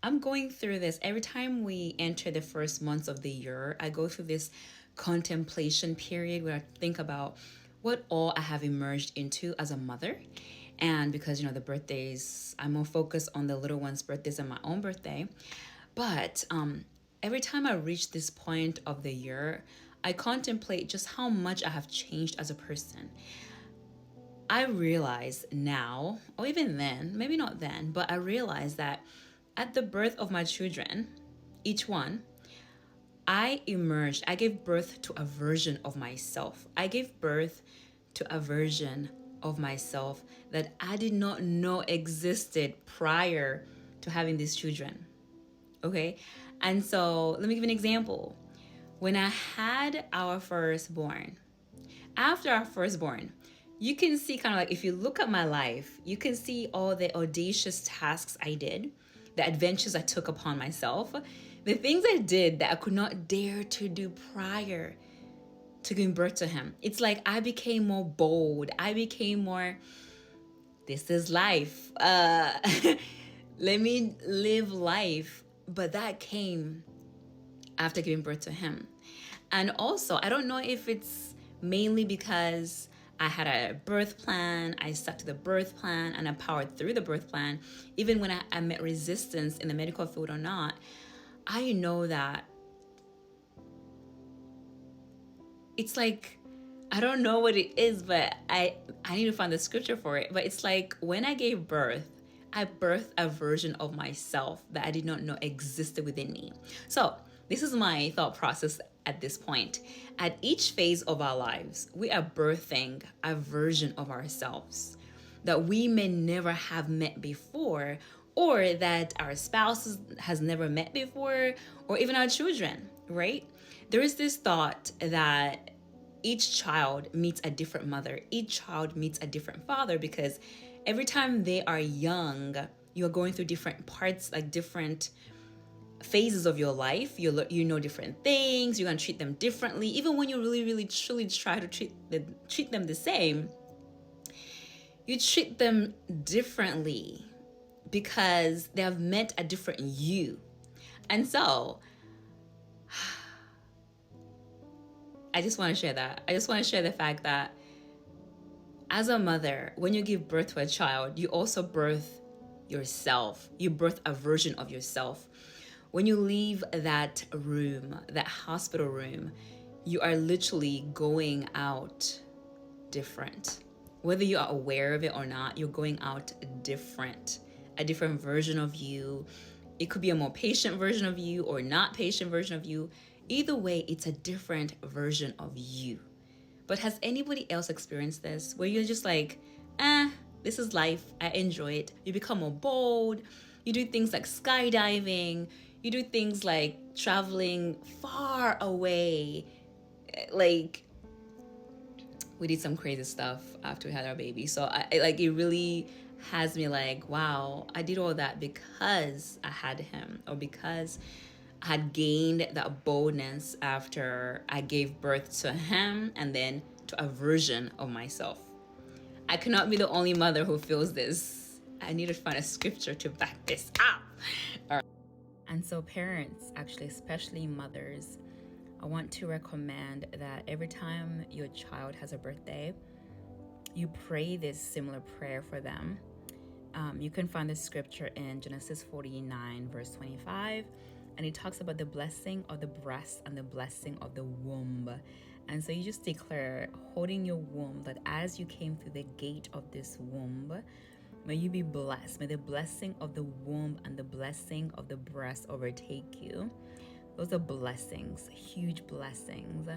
I'm going through this every time we enter the first months of the year. I go through this contemplation period where I think about what all I have emerged into as a mother. And because, the birthdays, I'm more focused on the little ones' birthdays than my own birthday. But every time I reach this point of the year, I contemplate just how much I have changed as a person. I realize now, or even then, maybe not then, but I realize that at the birth of my children, each one, I gave birth to a version of myself. I gave birth to a version of myself that I did not know existed prior to having these children. Okay? And so let me give an example. When I had our firstborn, after our firstborn, you can see kind of like if you look at my life, you can see all the audacious tasks I did, the adventures I took upon myself, the things I did that I could not dare to do prior to giving birth to him. It's like I became more bold. I became more, this is life. Let me live life. But that came after giving birth to him. And also, I don't know if it's mainly because I had a birth plan, I stuck to the birth plan, and I powered through the birth plan, even when I met resistance in the medical field or not. I know that it's like, I don't know what it is, but I need to find the scripture for it. But it's like when I gave birth, I birthed a version of myself that I did not know existed within me. So this is my thought process at this point. At each phase of our lives, we are birthing a version of ourselves that we may never have met before, or that our spouse has never met before, or even our children, right? There is this thought that each child meets a different mother, each child meets a different father, because every time they are young, you're going through different parts, like different phases of your life. You know different things, you're going to treat them differently. Even when you really, really, truly try to treat them the same, you treat them differently because they have met a different you. And so I just want to share that. I just want to share the fact that as a mother, when you give birth to a child, you also birth yourself. You birth a version of yourself. When you leave that room, that hospital room, you are literally going out different. Whether you are aware of it or not, you're going out different. A different version of you. It could be a more patient version of you or not patient version of you. Either way, it's a different version of you. But has anybody else experienced this where you're just like, this is life, I enjoy it. You become more bold. You do things like skydiving. You do things like traveling far away. Like, we did some crazy stuff after we had our baby. So it really has me like, wow, I did all that because I had him, or because I had gained that boldness after I gave birth to him and then to a version of myself. I cannot be the only mother who feels this. I need to find a scripture to back this up. All right. And so parents, actually, especially mothers, I want to recommend that every time your child has a birthday, you pray this similar prayer for them. You can find the scripture in Genesis 49, verse 25. And it talks about the blessing of the breast and the blessing of the womb. And so you just declare, holding your womb, that as you came through the gate of this womb, may you be blessed. May the blessing of the womb and the blessing of the breast overtake you. Those are blessings, huge blessings.